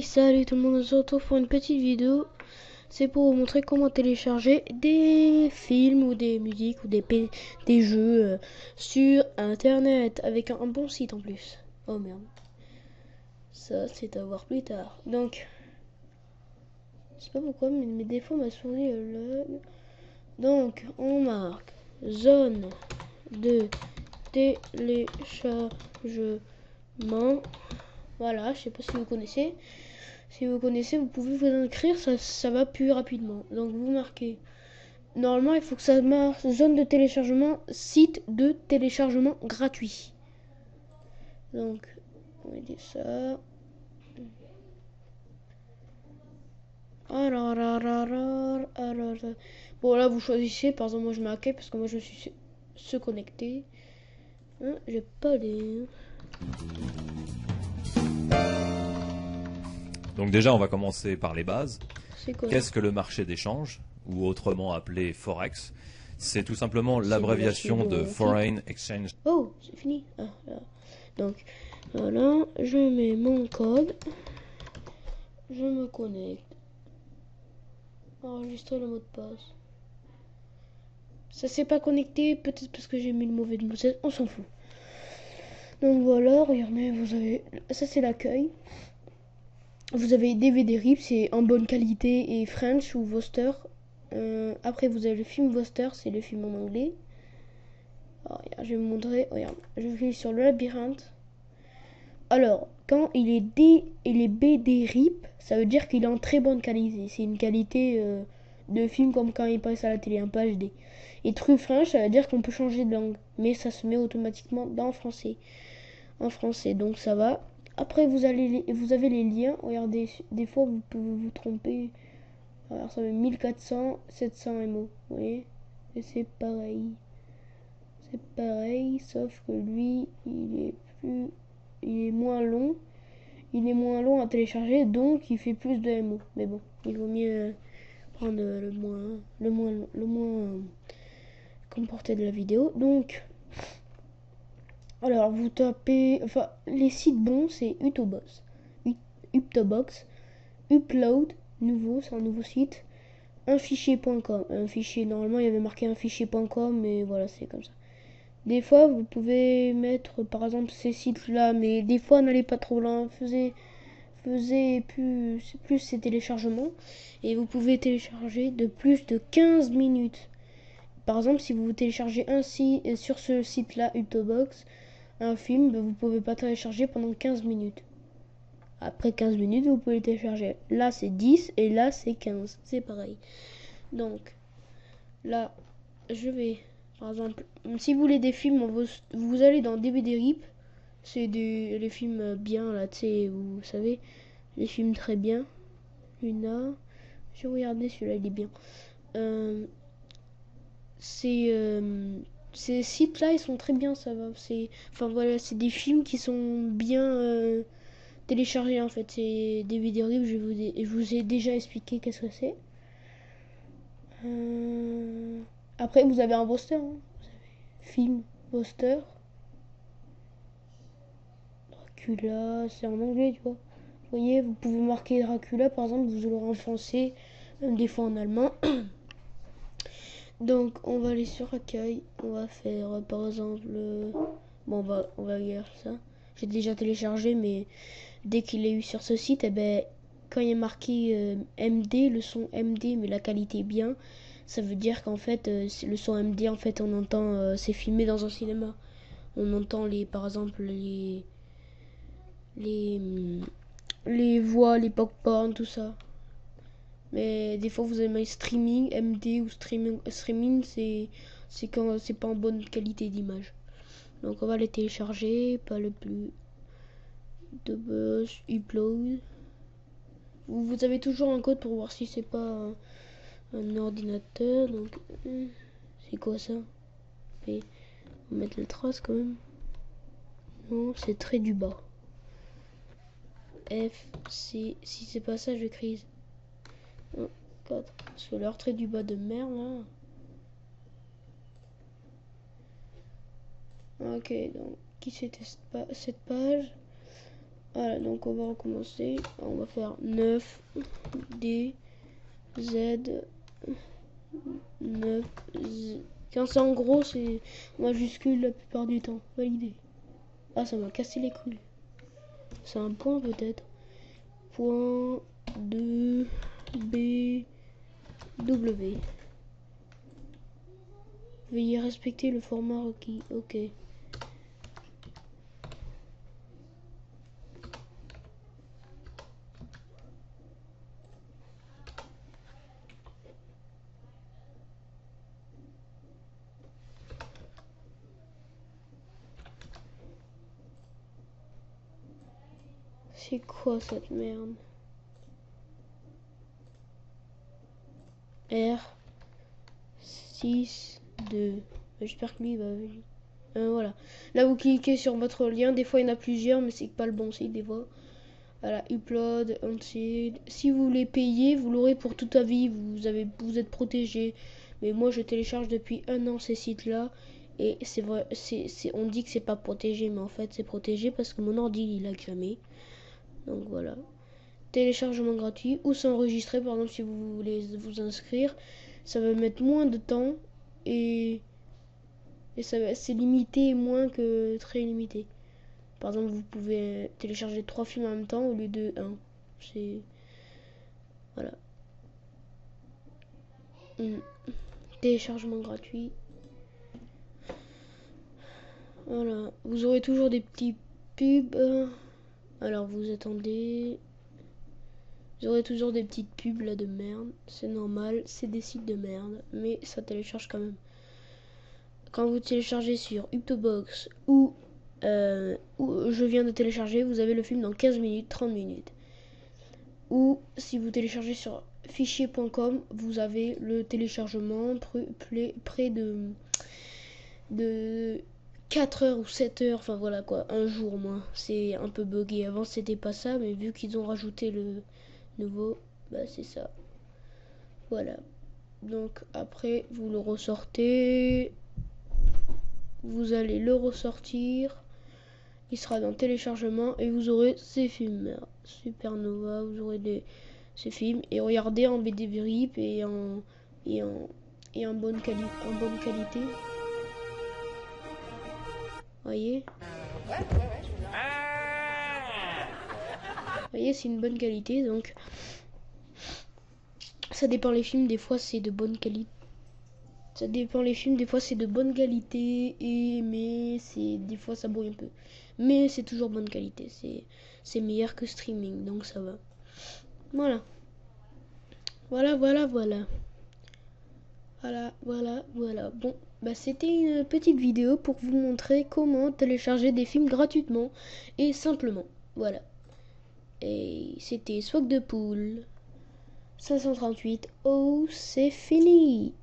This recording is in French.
Hey, salut tout le monde, on se retrouve pour une petite vidéo. C'est pour vous montrer comment télécharger des films ou des musiques ou des jeux sur internet avec un bon site en plus. Oh merde. Ça, c'est à voir plus tard. Donc, je sais pas pourquoi, mais des fois ma souris elle lag. Donc, on marque zone de téléchargement. Voilà, je sais pas si vous connaissez. Si vous connaissez, vous pouvez vous inscrire, ça va plus rapidement. Donc vous marquez. Normalement, il faut que ça marque zone de téléchargement, site de téléchargement gratuit. Donc, on va dire ça. Alors. Bon, là, vous choisissez. Par exemple, moi, je mets OK parce que moi, je suis se connecter. Hein, j'ai pas les. Donc déjà, on va commencer par les bases. C'est quoi? Qu'est-ce que le marché d'échange, ou autrement appelé Forex? C'est tout simplement C'est l'abréviation de bon, Foreign Exchange. Oh, c'est fini. Ah, là. Donc, voilà, je mets mon code. Je me connecte. Enregistrer le mot de passe. Ça s'est pas connecté, peut-être parce que j'ai mis le mauvais de mot, on s'en fout. Donc voilà, regardez, vous avez. Ça c'est l'accueil. Vous avez DVD RIP, c'est en bonne qualité, et French ou Voster. Après vous avez le film Voster, c'est le film en anglais. Alors, regarde, je vais vous montrer, regarde, je clique sur le labyrinthe. Alors, quand il est BD RIP, ça veut dire qu'il est en très bonne qualité. C'est une qualité de film comme quand il passe à la télé, un peu HD. Et True French, ça veut dire qu'on peut changer de langue, mais ça se met automatiquement en français, donc ça va. Après, vous avez les liens. Regardez, des fois vous pouvez vous tromper. Alors ça met 1400, 700 MO, vous voyez. Et c'est pareil. C'est pareil, sauf que lui, il est moins long. Il est moins long à télécharger, donc il fait plus de MO. Mais bon, il vaut mieux prendre le moins comporté de la vidéo. Donc, alors vous tapez, enfin les sites bons c'est Utobox, Upload, nouveau, c'est un nouveau site, unfichier.com. Un fichier, normalement il y avait marqué unfichier.com, mais voilà, c'est comme ça. Des fois vous pouvez mettre par exemple ces sites là, mais des fois n'allez pas trop loin, faisait plus ces téléchargements et vous pouvez télécharger de plus de 15 minutes. Par exemple, si vous téléchargez sur ce site-là, Utobox, un film, vous pouvez pas télécharger pendant 15 minutes. Après 15 minutes, vous pouvez le télécharger. Là, c'est 10 et là, c'est 15. C'est pareil. Donc, là, je vais, par exemple, si vous voulez des films, vous allez dans DVD RIP. C'est les films bien, là, tu sais, vous savez, les films très bien. Luna. Je vais regarder celui-là, il est bien. Euh, ces sites-là, ils sont très bien, ça va. Enfin voilà, c'est des films qui sont bien téléchargés en fait. C'est des vidéos libres, je vous ai déjà expliqué qu'est-ce que c'est. Après, vous avez un poster, hein. Film, poster. Dracula, c'est en anglais, tu vois. Vous voyez, vous pouvez marquer Dracula, par exemple, vous l'aurez en français, même des fois en allemand. Donc, on va aller sur accueil. On va faire, par exemple, bon, on va lire ça. J'ai déjà téléchargé, mais dès qu'il est eu sur ce site, eh ben, quand il est marqué MD, le son MD, mais la qualité est bien, ça veut dire qu'en fait, le son MD, en fait, on entend, c'est filmé dans un cinéma. On entend par exemple, les, les voix, les pop-corn, tout ça. Mais des fois, vous avez mis streaming, MD ou streaming, c'est quand c'est pas en bonne qualité d'image. Donc on va les télécharger, pas le plus de buzz, upload. Vous avez toujours un code pour voir si c'est pas un ordinateur. Donc c'est quoi ça? On va mettre le trace quand même. Non, c'est très du bas. F, C, si c'est pas ça, je crise. 1, 4. Parce que leur trait du bas de merde là. Ok, donc qui c'était cette page? Voilà, donc on va recommencer. On va faire 9 D Z 9 Z. Quand c'est en gros, c'est majuscule la plupart du temps. Validé. Ah, ça m'a cassé les couilles. C'est un point peut-être. Point 2 B W. Veuillez respecter le format requis. Ok. C'est quoi cette merde? R 6 2. J'espère que lui va venir. Voilà. Là vous cliquez sur votre lien. Des fois il y en a plusieurs, mais c'est pas le bon site des fois. Voilà, upload, unseed. Si vous voulez payer, vous l'aurez pour toute la vie. Vous êtes protégé. Mais moi je télécharge depuis 1 an ces sites-là. Et c'est vrai, on dit que c'est pas protégé, mais en fait c'est protégé parce que mon ordi il a cramé. Donc voilà. Téléchargement gratuit ou s'enregistrer, par exemple si vous voulez vous inscrire. Ça va mettre moins de temps et c'est limité moins que très limité. Par exemple, vous pouvez télécharger 3 films en même temps au lieu de 1. C'est... Voilà. Téléchargement gratuit. Voilà. Vous aurez toujours des petits pubs. Alors, vous attendez. Vous aurez toujours des petites pubs là de merde. C'est normal. C'est des sites de merde. Mais ça télécharge quand même. Quand vous téléchargez sur Uptobox ou je viens de télécharger, vous avez le film dans 15 minutes, 30 minutes. Ou si vous téléchargez sur fichier.com, vous avez le téléchargement près de 4 heures ou 7 heures, enfin voilà quoi, un jour moins. C'est un peu buggé. Avant c'était pas ça, mais vu qu'ils ont rajouté le nouveau, bah c'est ça. Voilà. Donc après, vous le ressortez. Vous allez le ressortir. Il sera dans téléchargement et vous aurez ces films. Supernova, vous aurez ces films. Et regardez en BD-RIP et en bonne qualité. Voyez. Voyez, c'est une bonne qualité. Donc, ça dépend les films. Des fois, c'est de bonne qualité. Ça dépend les films, des fois c'est de bonne qualité, mais des fois ça brouille un peu. Mais c'est toujours bonne qualité, c'est meilleur que streaming, donc ça va. Voilà. Voilà. Bon, bah c'était une petite vidéo pour vous montrer comment télécharger des films gratuitement et simplement. Voilà. Et c'était Swag de Poule 538. Oh, c'est fini.